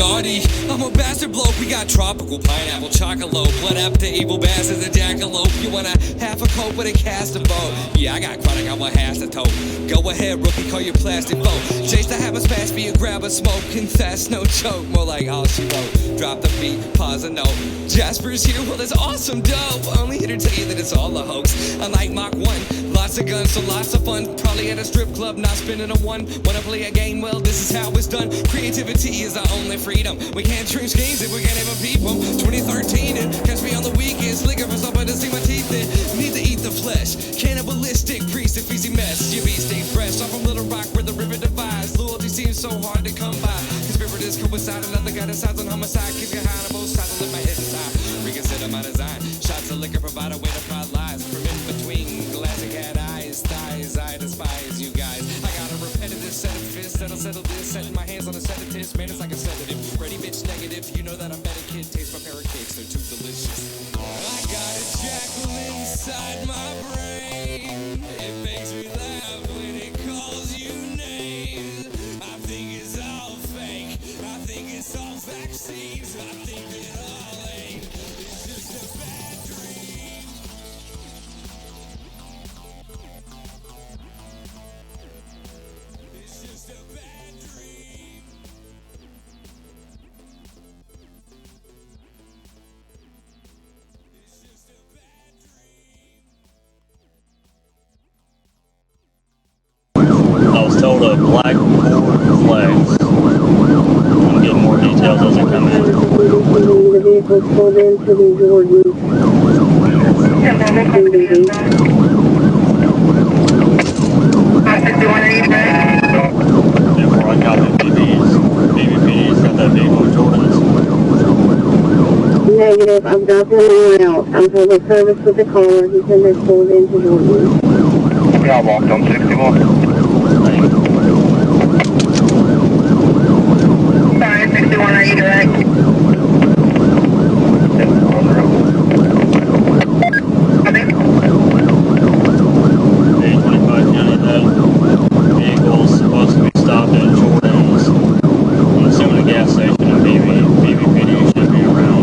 Yachty, I'm a bastard bloke. We got tropical pineapple, chocolate, blood up to evil bastards, a jackalope. You want a half a coat with a cast of boat? Yeah, I got chronic, I want half the toe. Go ahead, rookie, call your plastic foe. Chase to have a smash for you, grab a smoke, confess, no joke. More like all she wrote. Drop the beat, pause a note. Jasper's here, well that's awesome, dope. Only here to tell you that it's all a hoax. Unlike Mach 1, lots of guns, so lots of fun. Probably at a strip club, not spending a one. Wanna play a game? Well, this is how it's done. Creativity is our only freedom. We can't dream schemes if we can't even peep them. 2013 and catch me on the weekends. Looking for something to see my teeth in. Need to eat the flesh. Cannibalistic priest, a easy mess. Your beat stay fresh. I'm from Little Rock where the river divides. Loyalty seems so hard to come by. Conspirators coincide. Another guy decides on homicide. Keeps get high on both sides. I lift my head aside. Reconsider my design. Shots of liquor provide a way to find lies. From in between glass and cat eyes, thighs. I despise you guys. I got a repetitive set of fists that'll settle this. Setting my hands on a sedative. Man, it's like a sedative. Ready, bitch, negative. You know that I'm better, kid. Taste my pancakes. They're too delicious. I got a jackal inside my brain. It makes me laugh when it calls you names. I think it's all fake. I think it's all vaccines. I think it all ain't. It's just a bad dream. It's just a bad dream. It's just a bad dream. I was told a black cord flags. I'll get more details as they come in. The vehicle pulled into the Jordan. Before I got the BBP's got that vehicle with Jordans. Negative, I'm dropping him out. I'm holding service with the car. He said they pulled into Jordan. Yeah, I walked on 61. Sorry, 61, are you direct? A25 County, that vehicle's supposed to be stopped at Jordan's. I'm assuming the gas station and BBPD should be around.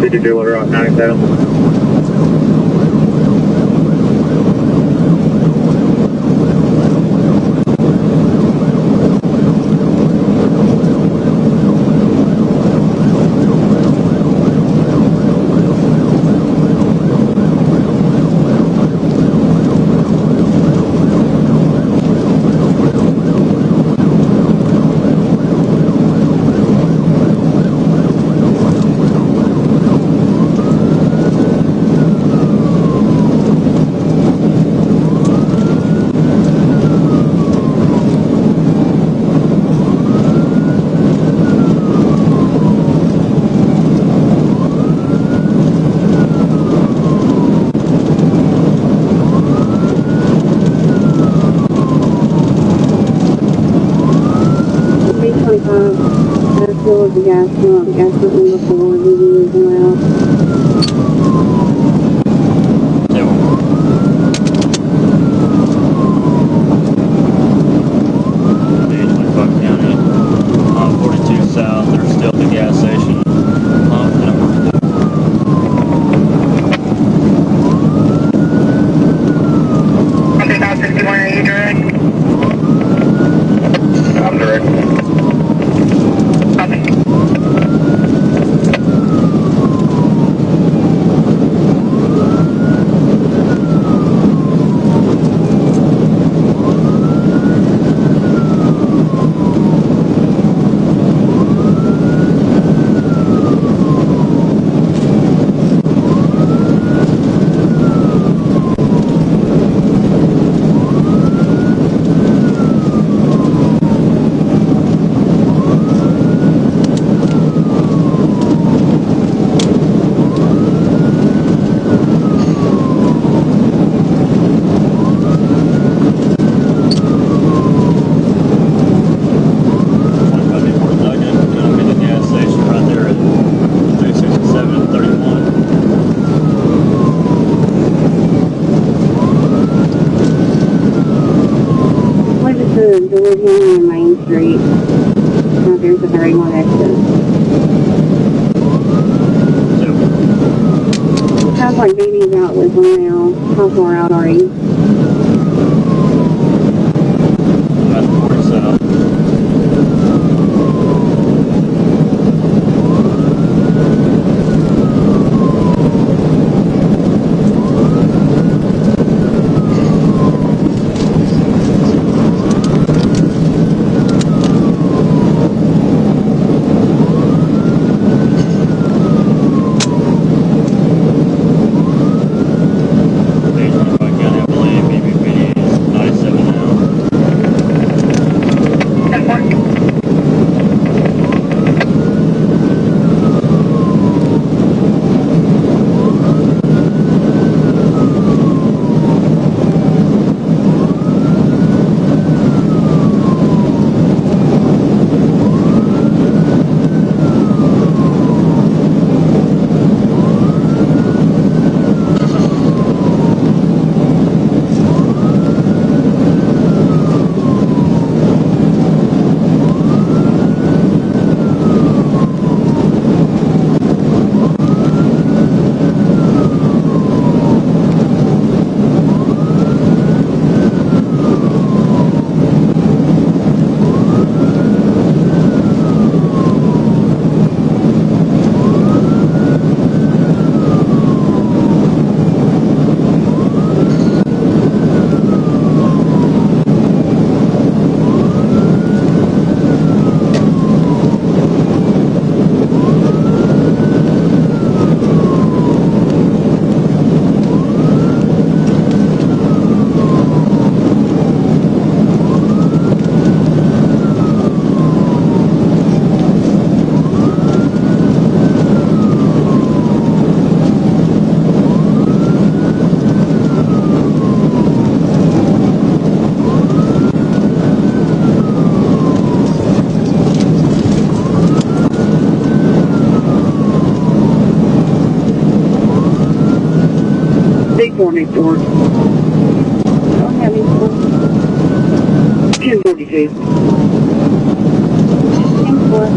Did you do what on 97? The gas pump, gas pump number 4, DD is allowed. 14 on Main Street. There's the 31 exit. Sounds like Beebe's out with them now. How far out are you? I'm at 40 South. Morning, Ford. Don't have any Ford. 1042. Thanks, Ford.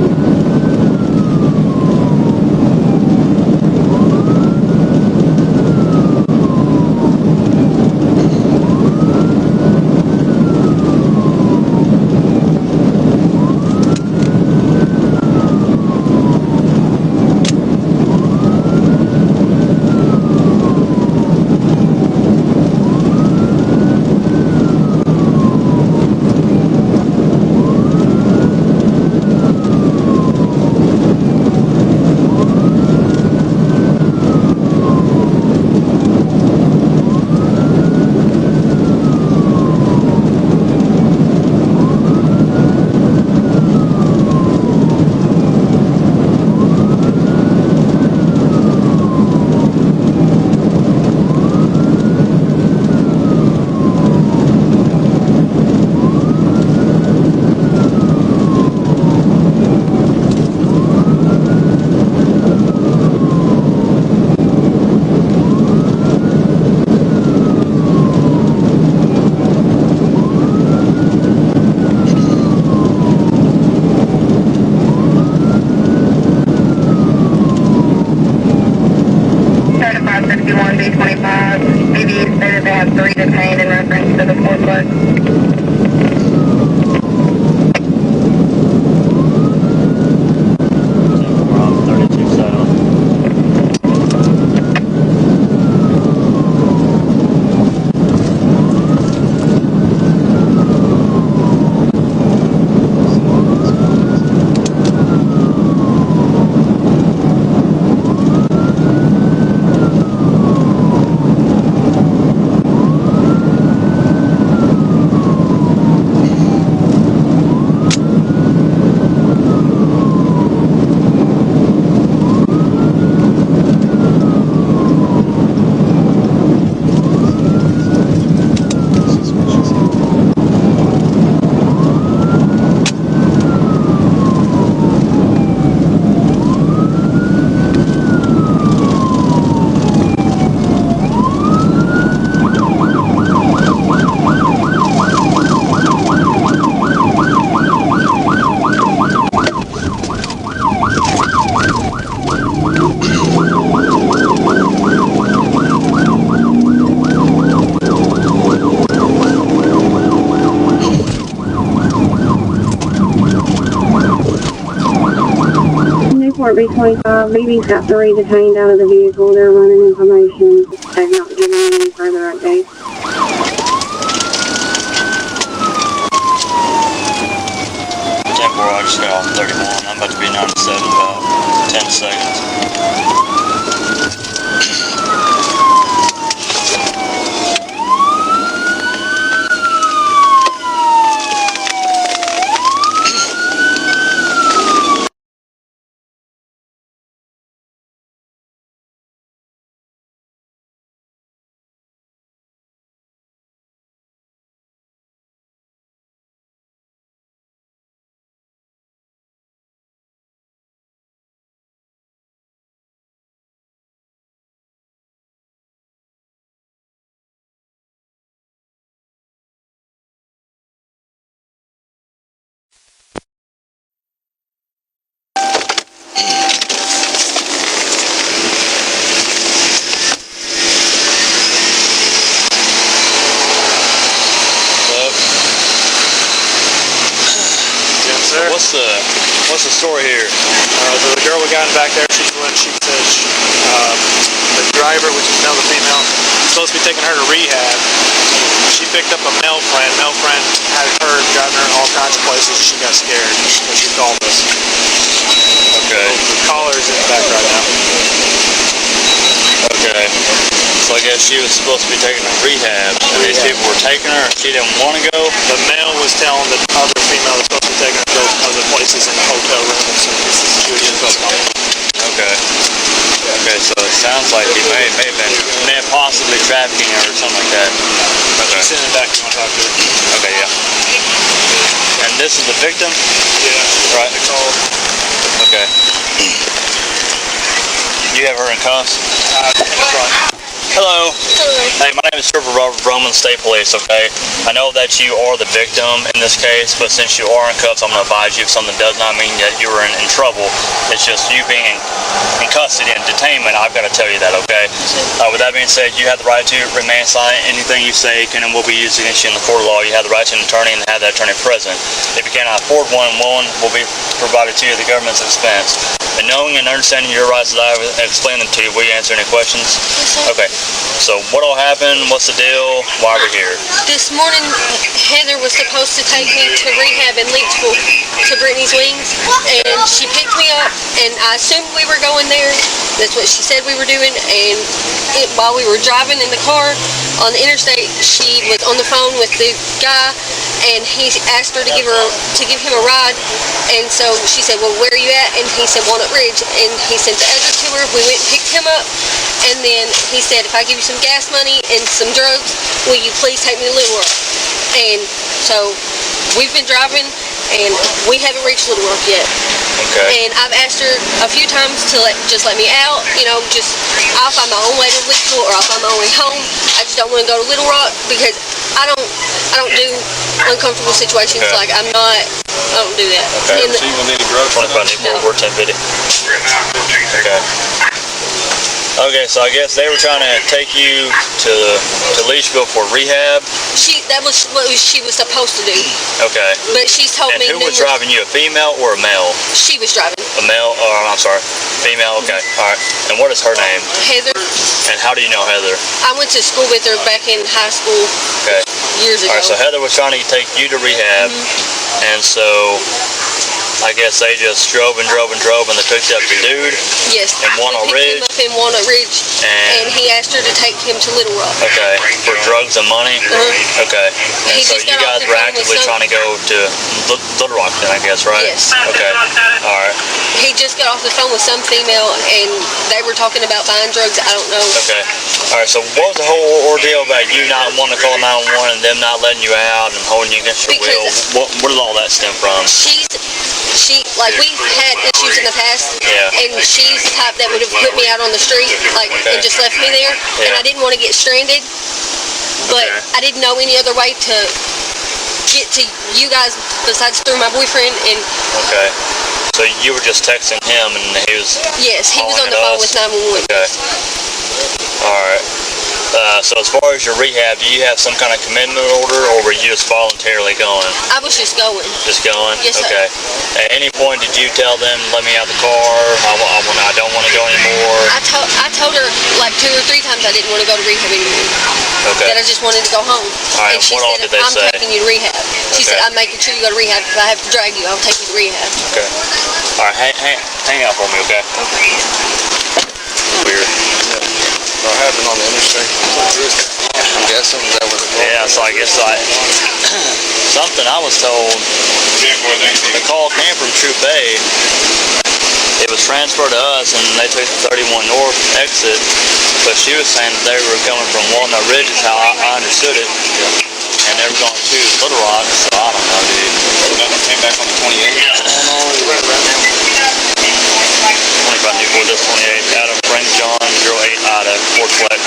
B25. Maybe stated they have 3 detained in reference to the 4-foot. We're on 32 South. Heartbeat 25, Beebe's got 3 detained out of the vehicle. They're running information. They've not given me any further updates. 10-4, I just got off 31. I'm about to be 97 in about 10 seconds. What's the story here? The girl we got in back there, she's the one. She says the driver, which is another female, is supposed to be taking her to rehab. She picked up a male friend. Male friend had her driving her all kinds of places. She got scared, so she called us. Okay. The caller is in the back right now. Okay. So I guess she was supposed to be taking her to rehab, and these people were taking her, and she didn't want to go? The male was telling the other female was supposed to be taking her to those other places in the hotel room, and so she was just calling. Okay. Okay, so it sounds like he may have possibly trafficking her or something like that. Okay. She's in the back. You want to talk to her? Okay, yeah. And this is the victim? Yeah. Right. They called. Okay. You have her in cuffs? In the front. Hello. Hey, my name is Robert Vrooman, State Police, okay? I know that you are the victim in this case, but since you are in cuffs, I'm going to advise you if something does not mean that you are in trouble. It's just you being in custody and detainment, I've got to tell you that, okay? With that being said, you have the right to remain silent. Anything you say can and will be used against you in the court of law. You have the right to an attorney and have that attorney present. If you cannot afford one will be provided to you at the government's expense. And knowing and understanding your rights as I explain them to you, will you answer any questions? Yes, sir. Okay. So what all happened? What's the deal? Why are we here? This morning, Heather was supposed to take me to rehab in Leechville to Brittany's Wings, and she picked me up, and I assumed we were going there. That's what she said we were doing, and while we were driving in the car on the interstate, she was on the phone with the guy, and he asked her to give him a ride, and so she said, well, where are you at? And he said, Walnut Ridge, and he sent the address to her. We went and picked him up, and then he said, if I give you some gas money and some drugs, will you please take me to Little Rock? And so we've been driving, and we haven't reached Little Rock yet. Okay. And I've asked her a few times to just let me out, I'll find my own way to Leechville, or I'll find my own way home. I just don't want to go to Little Rock because I don't do uncomfortable situations. Okay. I don't do that. Okay. And Any drugs? 25 No. 1050. Okay. Okay, so I guess they were trying to take you to Leechville for rehab. that was what she was supposed to do. Okay. But she's told And me who was driving you, a female or a male? She was driving. A male? Oh, I'm sorry. Female. Okay. All right. And what is her name? Heather. And how do you know Heather? I went to school with her back in high school Okay. years ago. All right. So Heather was trying to take you to rehab, and so I guess they just drove and they picked up your dude. Yes. In Walnut Ridge. We picked him up in Walnut Ridge, and he asked her to take him to Little Rock. Okay. For drugs and money. Okay. And so you guys were actively trying to go to Little Rock then, I guess, right? Yes. Okay. All right. He just got off the phone with some female, and they were talking about buying drugs. I don't know. Okay. All right. So what was the whole ordeal about you not wanting to call 911 and them not letting you out and holding you against your will? Where did all that stem from? We've had issues in the past, and she's the type that would have put me out on the street, and just left me there, and I didn't want to get stranded, but I didn't know any other way to get to you guys besides through my boyfriend. And okay. So you were just texting him, and he was yes, he was on the phone with 911. Okay. All right. So as far as your rehab, do you have some kind of commitment order, or were you just voluntarily going? I was just going. Just going? Yes, sir. Okay. At any point did you tell them, let me out the car, I don't want to go anymore? I told her like 2 or 3 times I didn't want to go to rehab anymore. Okay. That I just wanted to go home. All right, and she what all said, did they I'm say? taking you to rehab. She said, I'm making sure you go to rehab. If I have to drag you, I'll take you to rehab. Okay. All right, hang out for me, okay? Weird. What happened on the interstate? I'm guessing that was it. Yeah, so I guess something I was told, the call came from Troop A. It was transferred to us, and they took the 31 North exit, but she was saying that they were coming from Walnut Ridge is how I understood it, and they were going to Little Rock, so I don't know, dude. Nothing came back on the 28th. 25 Newport, this 28, Adam, Frank John, 08 Ida, Fort Flex.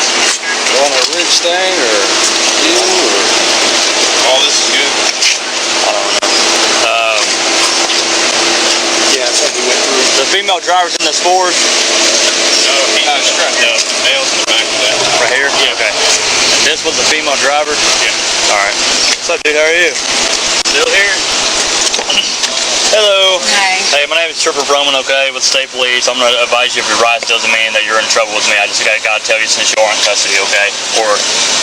Walnut Ridge thing, or you, or all this is good? I don't know. Yeah, I think we went through. The female driver's in this Ford? No, he was strapped up. Nails in the back of that. Right here? Yeah. Okay. And this was the female driver? Yeah. Alright. What's up, dude? How are you? Still here? Hello. Hi. Hey, my name is Trooper Vrooman, okay, with State Police. I'm going to advise you of your rights. Doesn't mean that you're in trouble with me. I just got to tell you since you are in custody, okay, or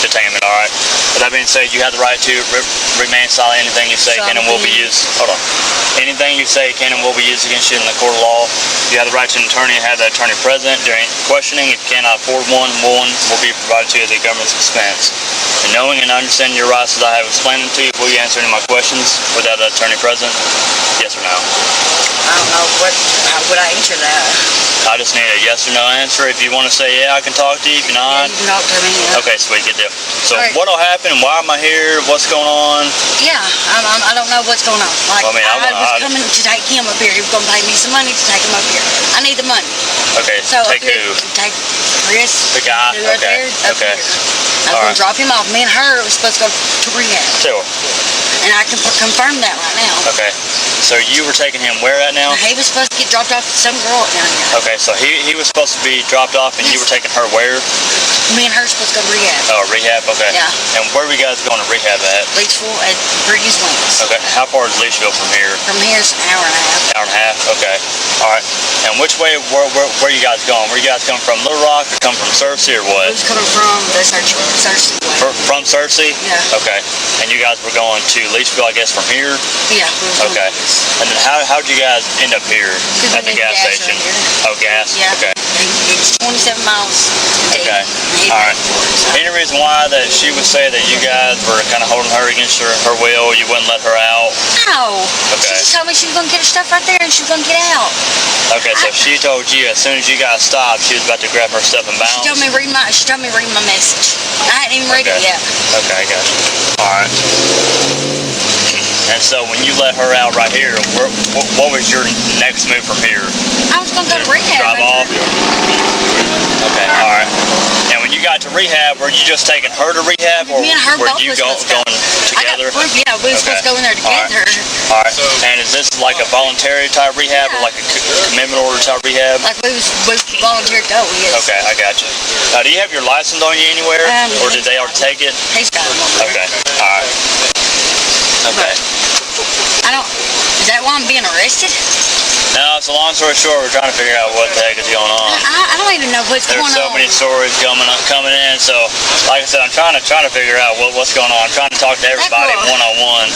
detainment, all right? With that being said, you have the right to remain silent. Anything you say can and will be used. Hold on. Anything you say can and will be used against you in the court of law. You have the right to an attorney and have that attorney present during questioning. If you cannot afford one will be provided to you at the government's expense. And knowing and understanding your rights as I have explained them to you, will you answer any of my questions without an attorney present? Yes or no? I don't know how would I answer that? I just need a yes or no answer. If you want to say yeah, I can talk to you. If you're not, Yeah, you can talk to me. Yeah. okay, sweet, good deal. So All right. what'll happen? Why am I here? What's going on? Yeah, I don't know what's going on. Like, Well, I mean, I was I- coming to take him up here. He was going to pay me some money to take him up here. I need the money. Okay, So take up here, who? Take Chris. The guy? who right Okay, there, up okay. here. I was All going right. to drop him off. Me and her was supposed to go to rehab. Sure. And I can confirm that right now. Okay. So you were taking him where at now? He was supposed to get dropped off to some girl down here. Okay, so he was supposed to be dropped off and you were taking her where? Me and her supposed to go to rehab. Oh, rehab? Okay. Yeah. And where were you guys going to rehab at? Leechville at Brittany's Wings. Okay. How far is Leachville from here? From here it's an hour and a half. Hour and a half? Okay. All right. And which way, where you guys going? Were you guys coming from Little Rock or coming from Cersei or what? Who's coming from the Cersei way? From Cersei? Yeah. Okay. And you guys were going to Leachville, I guess, from here? Yeah. Okay. And then how'd you guys end up here at the gas station? Oh, gas? Yeah. Okay. It's 27 miles. Okay. All right. Any reason why that she would say that you guys were kind of holding her against her will? You wouldn't let her out? No. Okay. She just told me she was going to get her stuff right there and she was going to get out. Okay, so she told you as soon as you guys stopped, she was about to grab her stuff and bounce? She told me read my message. I hadn't even read it yet. Okay, I got you. All right. And so when you let her out right here, what was your next move from here? I was going to go to rehab. Drive off? Okay, all right. And when you got to rehab, were you just taking her to rehab, or Me and her were both you was supposed to go. going I got together? proof, yeah, we were supposed to go in there together. All right. And is this like a voluntary type rehab or like a commitment order type rehab? Like we volunteered to go, yes. Okay, I got you. Do you have your license on you anywhere, or did they already take it? He's got them on there. Okay, all right. Okay. Is that why I'm being arrested? No, it's a long story short. We're trying to figure out what the heck is going on. I don't even know what's There's going so on. many stories coming in. So, like I said, I'm trying to figure out what's going on. I'm trying to talk to everybody one-on-one.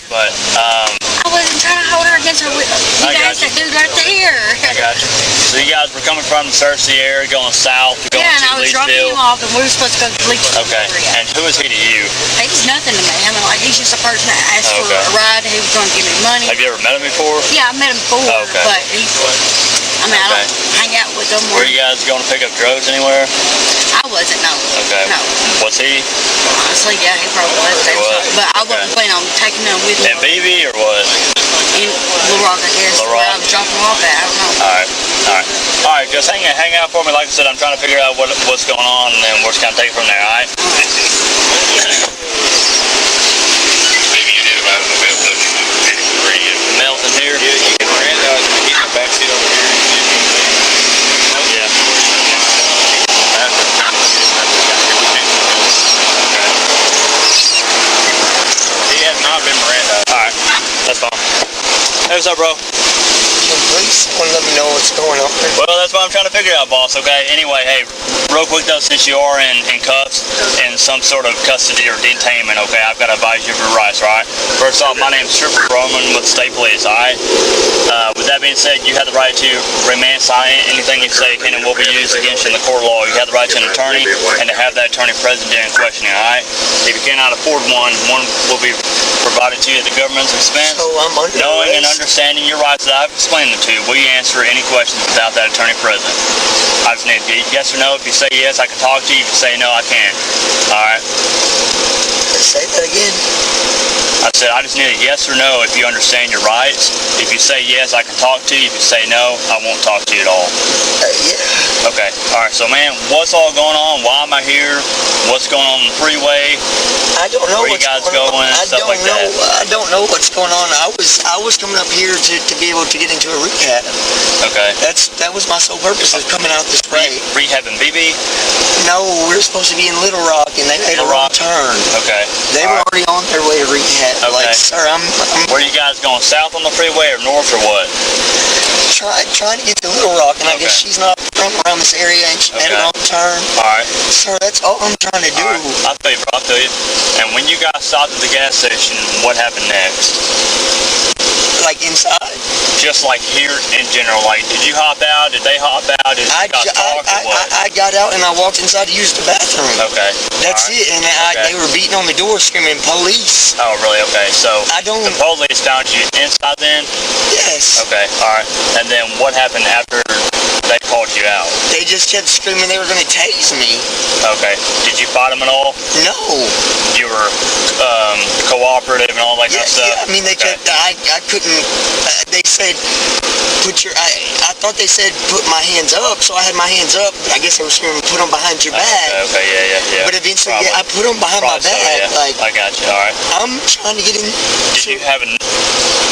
But I wasn't trying to hold her against her will. You I guys, got that dude right there. I got you. So you guys were coming from the Cersei area, going south, going Yeah, and I to was dropping Leachville. him off, and we were supposed to go to Leachville. Okay. And who is he to you? He's nothing to me. I mean, like, he's just a person that asked for Okay. a ride. He was going to give me money. Have you ever met him before? Yeah, I met him before, Okay. but he's, I mean, I don't hang out with him. Were you guys going to pick up drugs anywhere? I wasn't, no. Okay. No. Was he? Honestly, yeah, he probably was. He was? But I wasn't planning on taking him with me In Beebe or what? in Little Rock, I guess. Little Where Rock? I was dropping him off at. I don't know. All right, just hang out for me. Like I said, I'm trying to figure out what's going on, and then we're just gonna take it from there. All right? Maybe you did about it. Mel's in here. Yeah, you can rent out. Keep the backseat over here. Yeah. We can't Hey, what's up, bro? Can police want to let me know what's going on? Well, that's what I'm trying to figure out, boss, okay? Anyway, hey, real quick though, since you are in cuffs, in some sort of custody or detainment, okay, I've got to advise you of your rights, right? First off, my name's Vrooman with the state police, alright? With that being said, you have the right to remain silent. Anything you say can and will be used against you in the court of law. You have the right to an attorney and to have that attorney present during questioning, alright? If you cannot afford one will be provided to you at the government's expense. So I'm under Knowing and arrest? understanding your rights that I've explained them to you, will you answer any questions without that attorney present? I just need yes or no. If you say yes, I can talk to you. If you say no, I can't. Alright? Say that again. I said I just need a yes or no if you understand your rights. If you say yes, I can talk to you. If you say no, I won't talk to you at all. Yeah. Okay. Alright, so man, what's all going on? Why am I here? What's going on the freeway? I don't know Where you guys going and stuff like that? I don't know what's going on. I was coming up here to be able to get into a rehab. Okay. That was my sole purpose of coming out this way. Rehab in Beebe? No, we were supposed to be in Little Rock and they made a wrong turn. Okay. They were already on their way to rehab. Okay. Like, sir, I'm Where you guys going, south on the freeway or north or what? trying to get to Little Rock, and I guess Okay. she's not from around this area, and she made a wrong turn. Alright. Sir, that's all I'm trying to do. Alright. I'll tell you, bro. I'll tell you. And when you guys stopped at the gas station, what happened next? Like inside? Just like here in general, like did you hop out? Did they hop out? Did you guys talk or what? I got out and I walked inside to use the bathroom. Okay. That's it, and they were beating on the door screaming, police. Oh, really? Okay, so I don't... the police found you inside then? Yes. Okay, alright. And then what happened after they called you out? They just kept screaming they were going to tase me. Okay. Did you fight them at all? No. You were cooperative and all that kind of stuff? Yeah, I mean, they kept... I couldn't... they said, I thought they said put my hands up, so I had my hands up. I guess they were screaming, put them behind your back. Okay, yeah. But eventually, I put them behind my back. So, yeah. Like, I got you, alright. I'm trying to get in... Did you have a...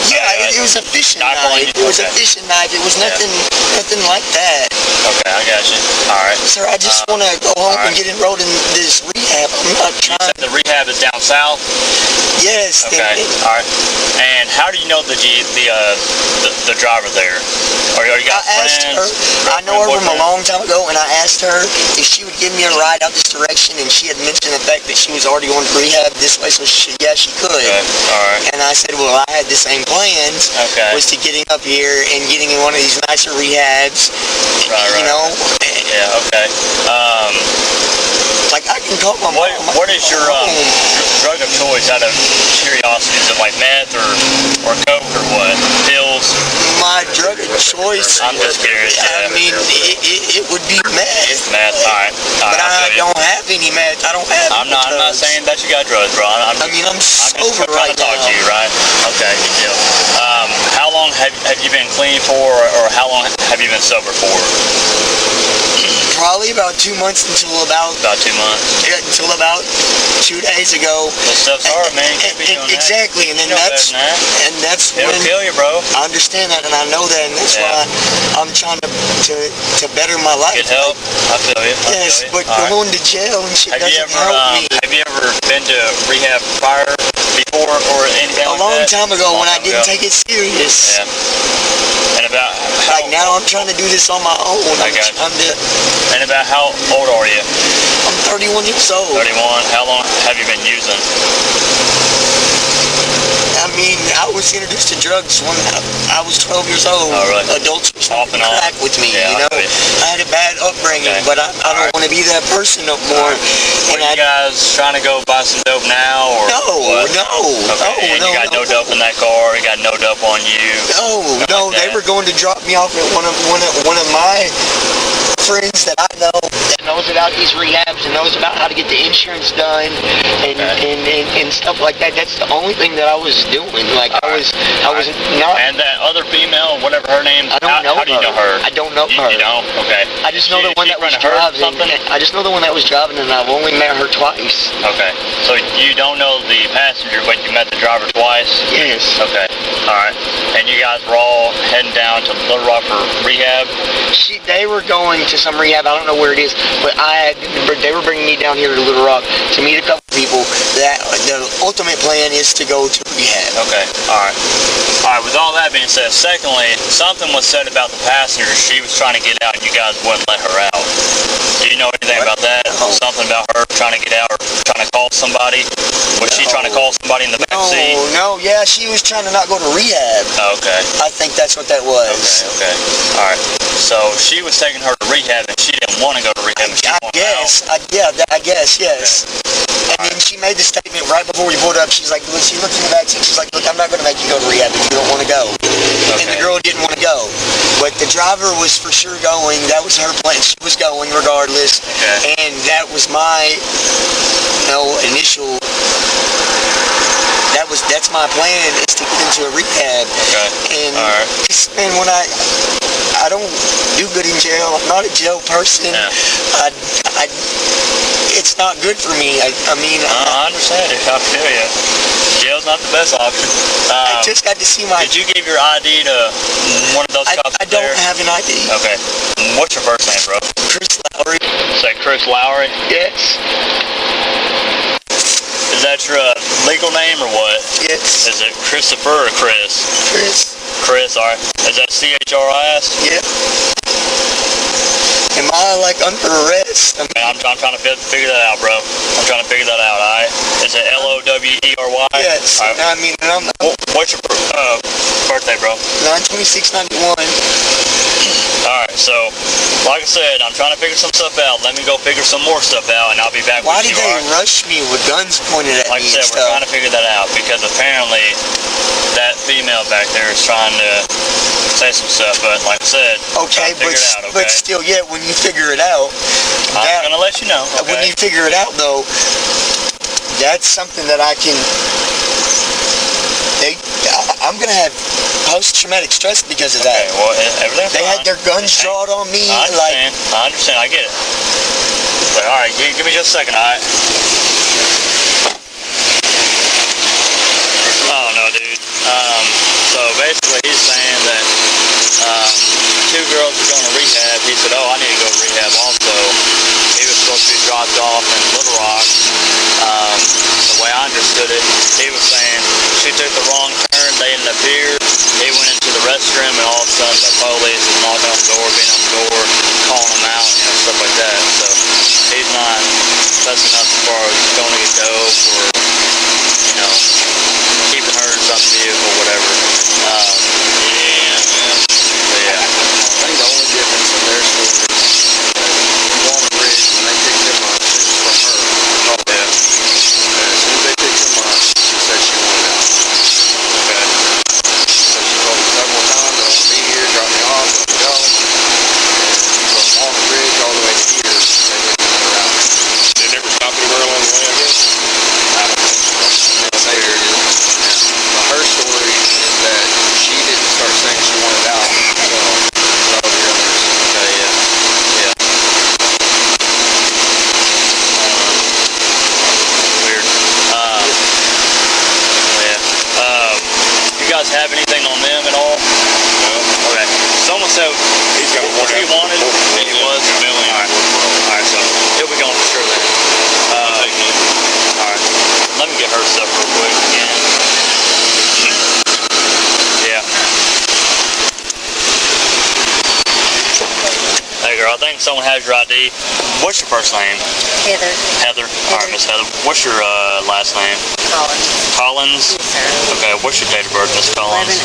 Yeah, it was a fishing knife. It was a fishing knife. It was nothing like that. Okay, I got you. Alright. Sir, I just want to go home and get enrolled in this rehab. I'm not trying... You said the rehab is down south? Yes. Okay, alright. And how do you know the driver there? Or you got I asked her, I know her from a long time ago, and I asked her if she would give me a ride out this direction, and she had mentioned the fact that she was already going to rehab this way, so she could. Okay, alright. And I said, well, I had the same plans, was to getting up here and getting in one of these nicer rehabs, you know? Yeah, okay. Like, I can call my mom. What is your drug of choice out of curiosity? Is it like meth or coke or what? Pills? My drug of choice? I'm just curious. I mean, it would be meth. Meth, alright. But I don't have any meth. I don't have I'm not saying that you got drugs, bro. I'm sober right now. Talk to you, right? Okay, good deal. How long have you been clean for, or how long have you been sober for? Probably about 2 months until about 2 months. Yeah, until about 2 days ago. Well, stuff's hard, man. You can't be doing exactly, that. and then that's It'll kill you, bro. I understand that, and I know that, and that's why I'm trying to better my life. Get help. I feel you. Yes, but going to jail and shit doesn't help me. Have you ever been to rehab prior, before, or anything like that? A long time ago when I didn't take it serious. Yeah. And about like now I'm trying to do this on my own. And about how old are you? I'm 31 years old. 31. How long have you been using? I mean, I was introduced to drugs when I was 12 years old. Oh, really? Adults were smoking crack with me, you know. I had a bad upbringing, but I don't want to be that person no more. Are you guys trying to go buy some dope now, or what? No. Okay, and you got no dope in that car. You got no dope on you. No. They were going to drop me off at one of my friends that I know that knows about these rehabs and knows about how to get the insurance done and stuff like that. That's the only thing that I was doing. Like I was not. And that other female, whatever her name, I don't know how do you know her? I don't know her. You don't? Okay. I just know the one that was driving. I just know the one that was driving, and I've only met her twice. Okay. So you don't know the passenger, but you met the driver twice? Yes. Okay. All right. And you guys were all heading down to Little Rock for rehab? They were going to some rehab. I don't know where it is, but they were bringing me down here to Little Rock to meet a couple people that the ultimate plan is to go to rehab. Okay, alright. Alright, with all that being said, secondly, something was said about the passenger. She was trying to get out and you guys wouldn't let her out. Do you know anything about that? Something about her trying to get out or trying to call somebody? Was she trying to call somebody in the back seat? No, yeah, she was trying to not go to rehab. Oh, okay. I think that's what that was. Okay. Alright. So she was taking her to rehab and she didn't want to go to rehab. I guess, yes. Okay. And then she made the statement right before we pulled up. She's like, look, she looked in the back seat. She's like, look, I'm not going to make you go to rehab if you don't want to go. Okay. And the girl didn't want to go. But the driver was for sure going. That was her plan. She was going regardless. Okay. And that was my, initial... That's my plan, is to get into a rehab. Okay. And man, when I don't do good in jail. I'm not a jail person. Yeah. It's not good for me. I understand it. I feel you. Jail's not the best option. I just got to see my... Did you give your ID to one of those cops? I don't have an ID. Okay. What's your first name, bro? Chris Lowry. Say Chris Lowry? Yes. Is that your legal name or what? Yes. Is it Christopher or Chris? Chris, alright. Is that C-H-R-I-S? Yeah. Am I under arrest? I'm trying to figure that out, bro. I'm trying to figure that out, alright? Is it L-O-W-E-R-Y? Yes. Right. I mean, what's your birthday, bro? 9/26/91. Alright, so, like I said, I'm trying to figure some stuff out. Let me go figure some more stuff out, and I'll be back Why with you. Why did they rush me with guns pointed at me? Like I said, we're trying to figure that out, because apparently that female back there is trying to say some stuff, but like I said, okay, but still, when you figure it out, I'm gonna let you know. Okay? When you figure it out, though, that's something that I can... I'm gonna have post-traumatic stress because of that. Okay, well, everything's They had their guns drawn on me. I understand. I get it. But, all right, give me just a second. All right. Oh no, dude. So basically, he's saying that two girls were going to rehab. He said, "Oh, I need to go to rehab also." He was supposed to be dropped off in Little Rock. The way I understood it, he was saying she took the wrong turn. They ended up here. He went into the restroom, and all of a sudden the police was knocking on the door, beating on the door, calling him out, stuff like that. So he's not messing up as far as going to get dope or, keeping her in some vehicle, whatever. Yeah. I think the only difference in their story is Walnut Ridge, when they picked him up, it was from her. Oh, yeah. And as soon as they picked him up, she said she wanted out. Okay. So she told me several times, I want to be here, drop me off, let me go. And from Walnut Ridge all the way to here, they didn't let her out. They never stopped the girl on the way, I guess? I don't think so. That's weird. But her story is that she didn't start saying she wanted out until all the others. Okay, yeah. Weird. You guys have anything on them at all? No. Okay. Someone said he's got a warrant. He wanted, and he was. Alright, so he'll be gone for sure then. Alright. Let me get her stuff real quick again. Yeah. Hey girl, I think someone has your ID. What's your first name? Heather. Heather? Alright, Miss Heather. What's your last name? Collins. Collins? Yes, sir. Okay, what's your date of birth, Miss Collins?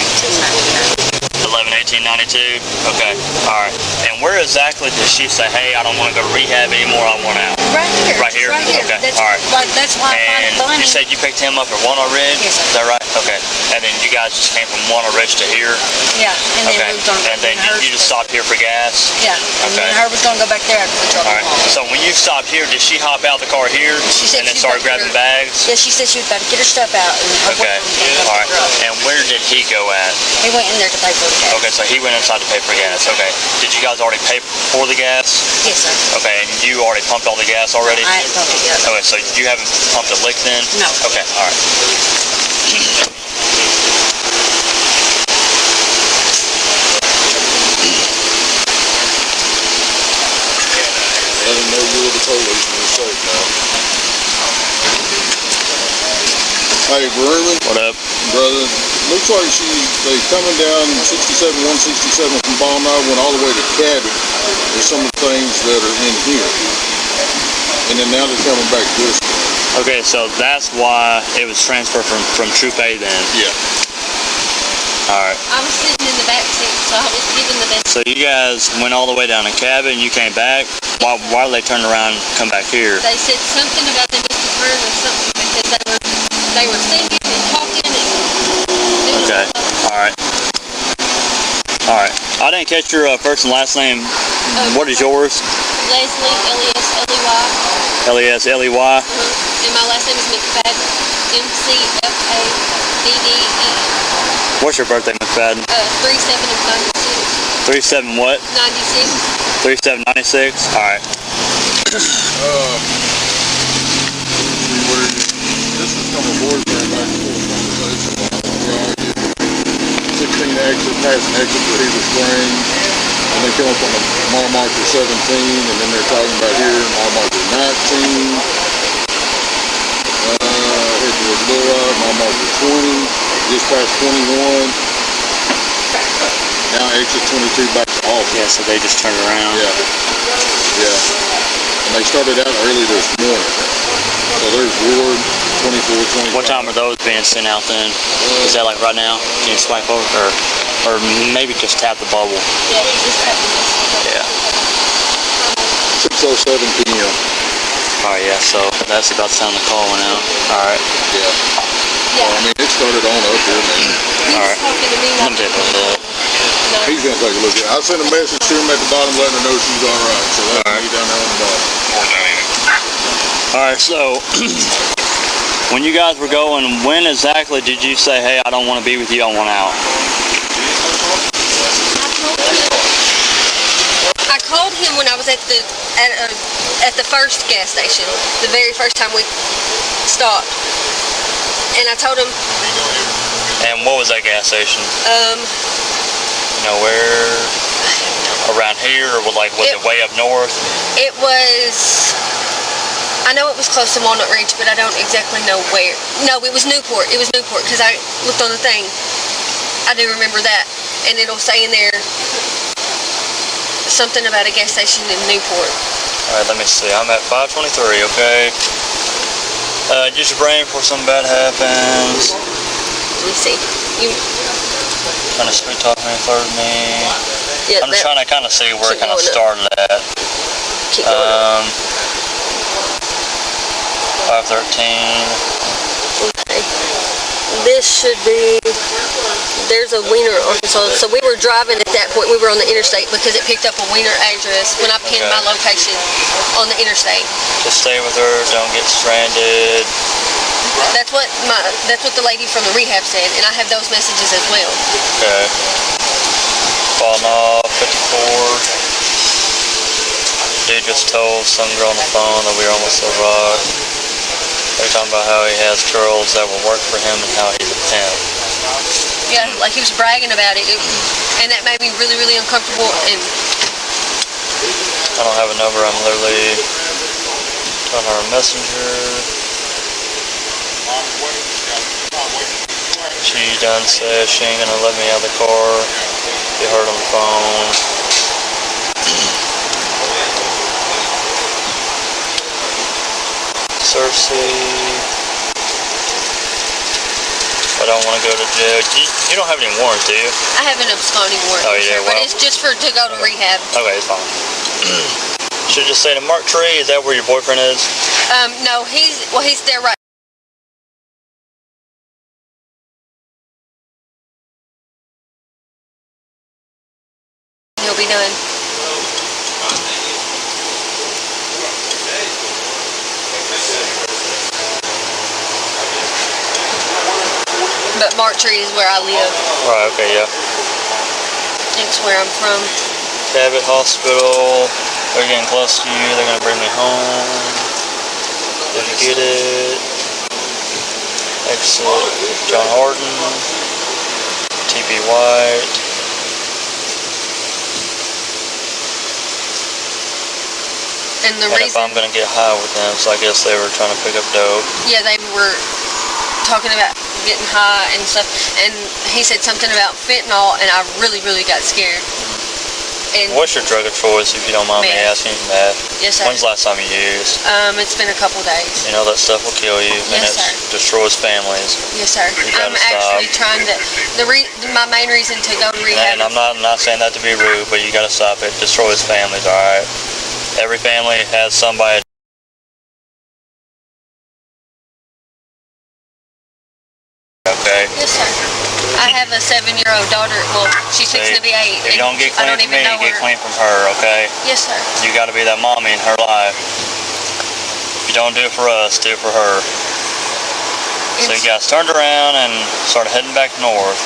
11/18/99. 11/18/92? Okay, alright. And where exactly did she say, hey, I don't want to go to rehab anymore, I want out? Right here. Right here? Right here. Okay, That's, alright. That's why I find it funny. And you said you picked him up at Walnut Ridge? Yes, sir. Is that right? Okay. And then you guys just came from Walnut Ridge to here? Yeah, and then okay. moved on. And then you just stopped here for gas? Yeah, and then her was going to go back there after the trouble. Alright, so when you stopped here, did she hop out of the car here and then start grabbing bags? Yeah, she said she was about to get her stuff out. And okay, alright. And where did he go at? He went in there to pay for the gas. Okay, so he went inside to pay for gas. Okay. Did you guys already pay for the gas? Yes, sir. Okay, and you already pumped all the gas already? I haven't pumped it yet. Okay, so you haven't pumped a lick then? No. Okay, alright. Let them know you're the police and you're safe now. Hey, Vrooman. What up? Brother, looks like they coming down 67, 167 from Balno, went all the way to Cabot. There's some of the things that are in here. And then now they're coming back this way. Okay, so that's why it was transferred from Troop A then. Yeah. Alright. I was sitting in the back seat, so I was given the best. So you guys went all the way down to Cabot and you came back? Why did they turn around and come back here? They said something about they must have heard or something because they were singing and talking and doing Okay. Alright. Alright. I didn't catch your first and last name. What is yours? Leslie, L-E-S-L-E-Y. L-E-S-L-E-Y. And my last name is McFadden. M-C-F-A-D-D-E. What's your birthday, McFadden? 37 of 96. 37 what? 96. 3796? Alright. This is from a boyfriend back and forth conversation. 16 exit, past an exit for Heber Springs. And they come up on a mile marker 17, and then they're talking about here, mile marker 19. Head towards Little Rock, mile marker 20, just past 21. Now exit 22 back to off. Yeah, so they just turned around. Yeah. Yeah. And they started out early this morning. So there's Ward, 24, 25. What time are those being sent out then? Is that like right now? Can you swipe over? Or maybe just tap the bubble? Yeah, you just have to Yeah. 6:07 p.m. Alright, yeah, so that's about the time the call went out. Alright. Yeah. Well, I mean, it started on up here, man. Alright. Let me take a look. He's gonna take a look at it. I sent a message to him at the bottom letting her know she's alright. So that's me down there on the bottom. Alright, so when you guys were going, when exactly did you say, hey, I don't want to be with you, I want out? I called him when I was at the first gas station, the very first time we stopped, and I told him. And what was that gas station? You know, where around here, or was it way up north? It was. I know it was close to Walnut Ridge, but I don't exactly know where. No, it was Newport. It was Newport because I looked on the thing. I do remember that, and it'll say in there something about a gas station in Newport. Alright, let me see. I'm at 523, okay? Use your brain before something bad happens. Let me see. Trying to sweet talk me, flirt me. Yeah, I'm just trying to kind of see where it kind of started at. Keep going 513. Okay. This should be. There's a Wiener, Arkansas. So we were driving at that point. We were on the interstate because it picked up a Wiener address when I pinned my location on the interstate. Just stay with her. Don't get stranded. That's what the lady from the rehab said, and I have those messages as well. Okay. Falling off 54. Dude just told some girl on the phone that we were almost a rock. They're talking about how he has girls that will work for him and how he's a pimp. Yeah, like he was bragging about it, and that made me really, really uncomfortable. And I don't have a number. I'm literally on her messenger. She done said she ain't gonna let me out of the car. Be heard on the phone. Cersei. I don't want to go to jail. You don't have any warrants, do you? I have an absconding warrant, oh, yeah, but it's just to go to rehab. Okay, it's fine. Should just say to Mark Tree. Is that where your boyfriend is? No, he's there right. He'll be done. But Mark Tree is where I live. Right, okay, yeah. It's where I'm from. Cabot Hospital. They're getting close to you. They're going to bring me home. Did you get it? Exit John Harden. TB White. And if I'm going to get high with them, so I guess they were trying to pick up dope. Yeah, they were talking about getting high and stuff, and he said something about fentanyl, and I really, really got scared. And what's your drug of choice, if you don't mind me asking? Meth. Yes, sir. When's the last time you used? It's been a couple days. You know that stuff will kill you, and Yes, it sir. destroys families. Yes, sir. I'm actually trying to. My main reason to go to rehab. And I'm not saying that to be rude, but you gotta stop it. It destroys families. All right. Every family has somebody. Okay. Yes, sir. I have a 7-year-old daughter. Well, she's fixing to be 8. If you don't get clean from me, get clean from her, okay? Yes, sir. You gotta be that mommy in her life. If you don't do it for us, do it for her. So you guys turned around and started heading back north.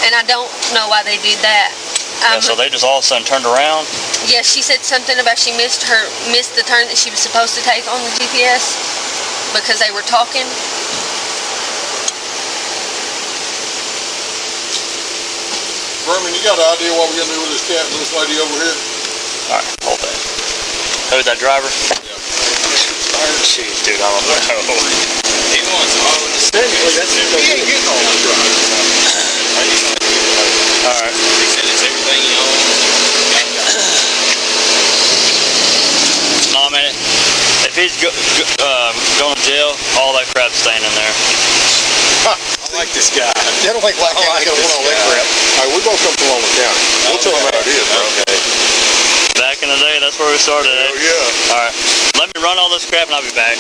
And I don't know why they did that. Yeah, so they just all of a sudden turned around? Yes, she said something about she missed the turn that she was supposed to take on the GPS because they were talking. Vrooman, you got an idea what we're gonna do with this cat and this lady over here? Alright, hold that. Who's that driver? Yeah. Jeez, dude, I don't know. He wants all of the technically, that's it. He ain't getting all the drugs. Alright. He said it's everything he owns. No, man. If he's going to jail, all that crap's staying in there. I like this guy. I don't think Black County's gonna want all that crap. All right, we both come from Loman County. We'll tell them how it is, bro. Okay. Back in the day, that's where we started. Oh, yeah. Alright. Let me run all this crap and I'll be back.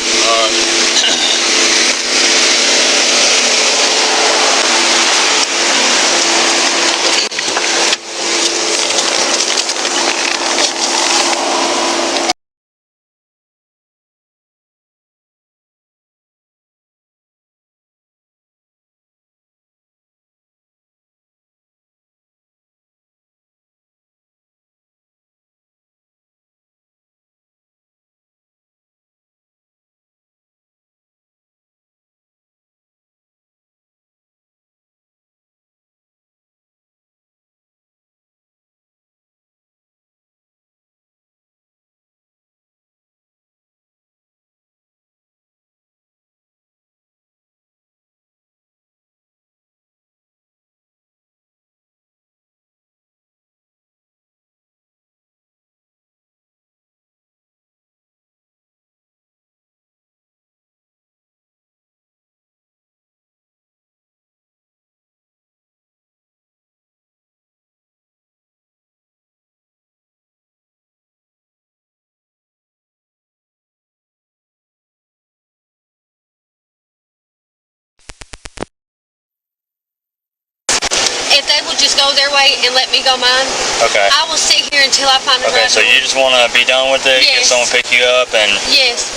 If they will just go their way and let me go mine, Okay. I will sit here until I find a Okay, ride so home. you just want to be done with it, get Yes. someone pick you up, and Yes.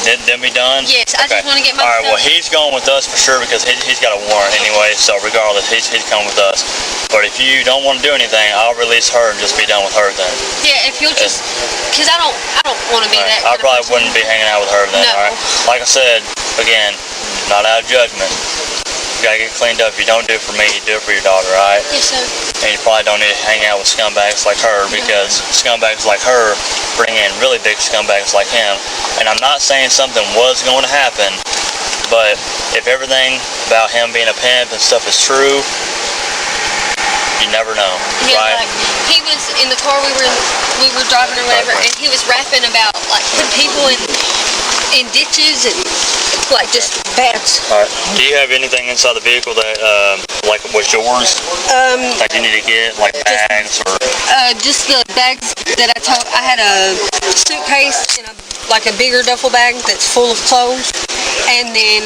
then be done? Yes, I just want to get my Alright, well, stuff. he's going with us for sure because he's got a warrant anyway, so regardless, he's coming with us. But if you don't want to do anything, I'll release her and just be done with her then. Yeah, if you'll just, because I don't want to be that. I probably wouldn't be hanging out with her then, No. alright? Like I said, again, not out of judgment. You gotta get cleaned up. If you don't do it for me, you do it for your daughter, alright? Yes, sir. And you probably don't need to hang out with scumbags like her because scumbags like her bring in really big scumbags like him. And I'm not saying something was going to happen, but if everything about him being a pimp and stuff is true, you never know, Yeah, right? like he was in the car we were driving or whatever, and he was rapping about like putting people in ditches and like just bad. Alright. Do you have anything inside the vehicle that like was yours? That you need to get, like bags or Just the bags that I had a suitcase and like a bigger duffel bag that's full of clothes, and then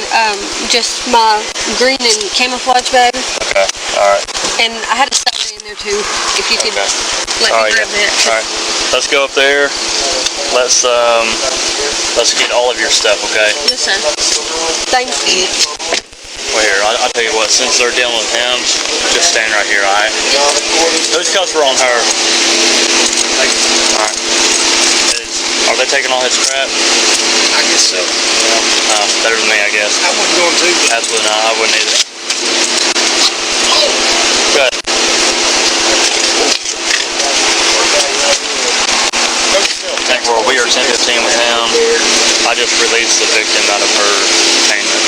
just my green and camouflage bag. Okay, alright. And I had a soda in there too, if you could let me grab that. Alright. Let's go up there. Let's get all of your stuff, okay? Yes, sir. Thank you. Well, here, I'll tell you what, since they're dealing with him, just stand right here, alright? Whose cuffs were on her? Alright. Are they taking all his crap? I guess so. Better than me, I guess. I wouldn't go into it. Absolutely not, I wouldn't either. Good. We are 10-15 with him. I I just released the victim out of her payment.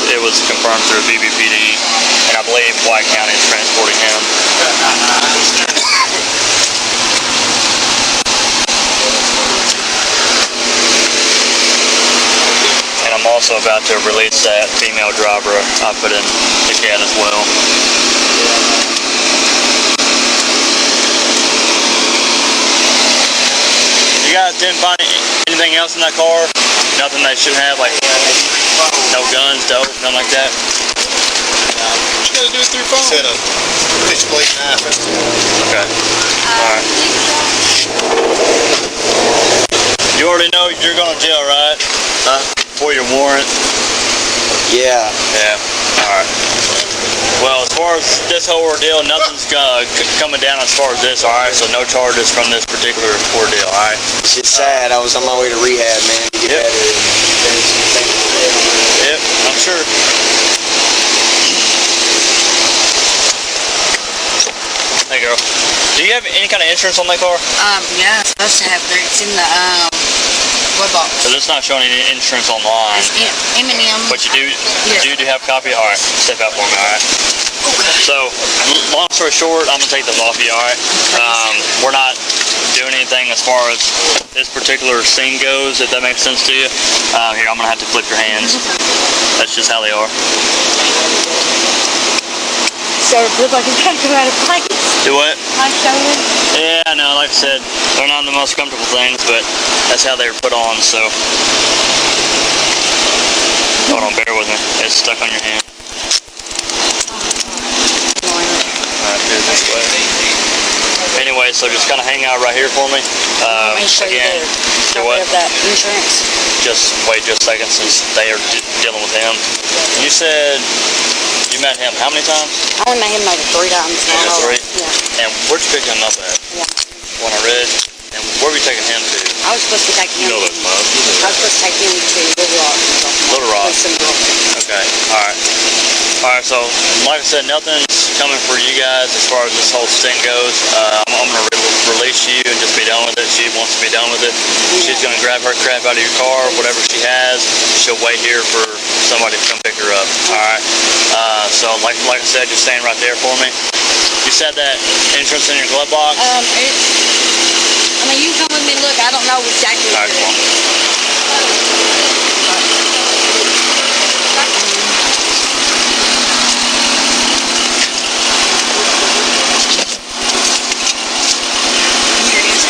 It was confirmed through Beebe PD, and I believe White County is transporting him. And I'm also about to release that female driver I put in the cat as well. You guys didn't find anything else in that car? Nothing they should have, like no guns, dope, nothing like that? What you gotta do it through phone? Set up. Switchblade knife. Okay. Alright. You already know you're going to jail, right? Huh? For your warrant? Yeah. Yeah. Alright. Well, as far as this whole ordeal, nothing's coming down as far as this, alright? So no charges from this particular ordeal, alright? It's just sad. I was on my way to rehab, man, to get better. Yep, I'm sure. Hey, girl. Do you have any kind of insurance on that car? Yeah, it's supposed to have there. It's in the, web box. So it's not showing any insurance online. It's M&M. But you do, Yeah. do have a copy? Alright, step out for me, alright? Okay. So, long story short, I'm going to take this off you, alright? We're not doing anything as far as this particular scene goes, if that makes sense to you. Here, I'm going to have to flip your hands. That's just how they are. So it feels like it's got to come out of place. Do what? My shoulder. Yeah, I know, like I said, they're not the most comfortable things, but that's how they were put on, so. Hold on, bear with me. It's stuck on your hand. Alright, do it this way. Anyway, so just kind of hang out right here for me. Make sure Again, you do what? have that insurance. Just wait just a second since they are dealing with him. You said you met him how many times? I only met him like 3 times. Just 3? Yeah. And where'd you pick him up at? Yeah. On a ridge? And where were you taking him to? I was supposed to take him. You know those mugs. I was supposed to take him to Little Rock. Little Rock. Okay, alright. Alright, so like I said, nothing's coming for you guys as far as this whole sting goes. I'm going to release you and just be done with it. She wants to be done with it. She's going to grab her crap out of your car, whatever she has. She'll wait here for somebody to come pick her up. Alright, so like I said, just staying right there for me. You said that insurance in your glove box? I mean, you come with me and look. I don't know exactly. Alright, come on. Here it is.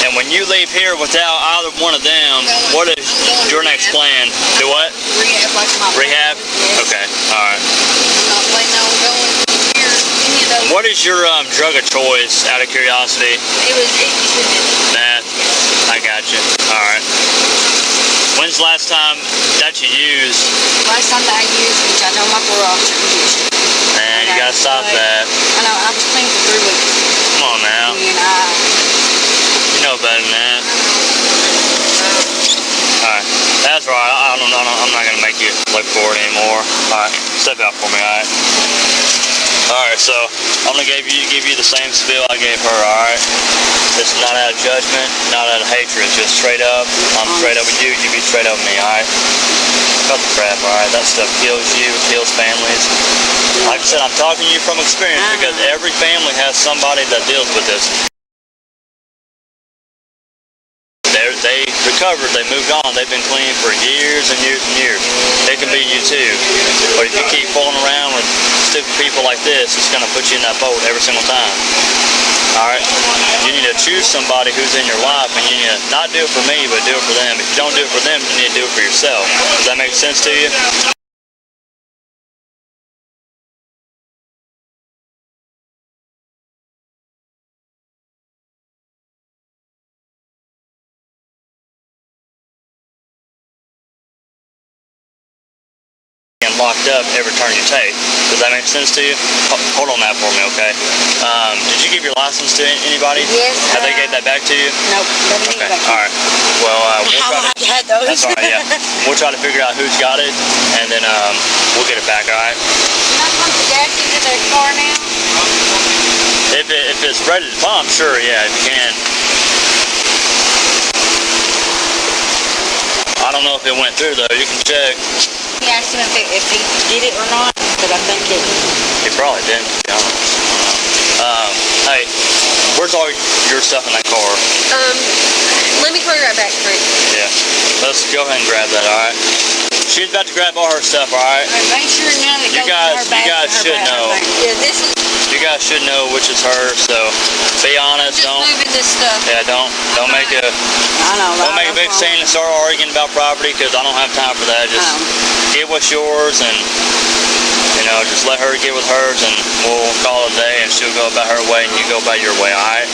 And when you leave here without either one of them, what is your next plan? Do what? Rehab like my Rehab? Yes. Okay, alright. I'm not planning on going here. Any of those. What is your drug of choice, out of curiosity? It was Meth. I got you. Alright. When's the last time that you used? last time that I used, which I told my parole officer to use. Man, you gotta stop that. I know, I was clean for 3 weeks. Come on now. And You know better than that. Alright. That's right. I'm not gonna make you look for it anymore. Alright. Step out for me, alright? Alright, so I'm gonna give you the same spiel I gave her, alright? It's not out of judgment, not out of hatred, just straight up. I'm straight up with you, you be straight up with me, alright? Cut the crap, alright? That stuff kills you, kills families. Like I said, I'm talking to you from experience because every family has somebody that deals with this. They recovered, they moved on, they've been clean for years and years and years. It can be you too. But if you keep fooling around with stupid people like this, it's going to put you in that boat every single time. Alright? You need to choose somebody who's in your life, and you need to not do it for me, but do it for them. If you don't do it for them, you need to do it for yourself. Does that make sense to you? locked up every turn you take. Does that make sense to you? Hold on that for me, okay? Did you give your license to anybody? Yes. Have they gave that back to you? Nope. Okay, alright. Well, we'll try to... had those. That's alright, yeah. We'll try to figure out who's got it, and then we'll get it back, alright? Can I pump the gas into their car now? If it's ready to pump, sure, yeah, if you can. I don't know if it went through, though. You can check. He asked him if he did it or not, but I think it... He probably didn't, to be honest. Hey, where's all your stuff in that car? Let me call you right back, Frank. Yeah. Let's go ahead and grab that, alright? She's about to grab all her stuff, alright? Make sure now that You guys should know. Yeah, this is You guys should know which is hers, so be honest, just don't moving this stuff. yeah, don't make a don't make a big scene and start arguing about property, because I don't have time for that. Just get what's yours, and you know, just let her get with hers, and we'll call it a day, and she'll go about her way and you go about your way, alright?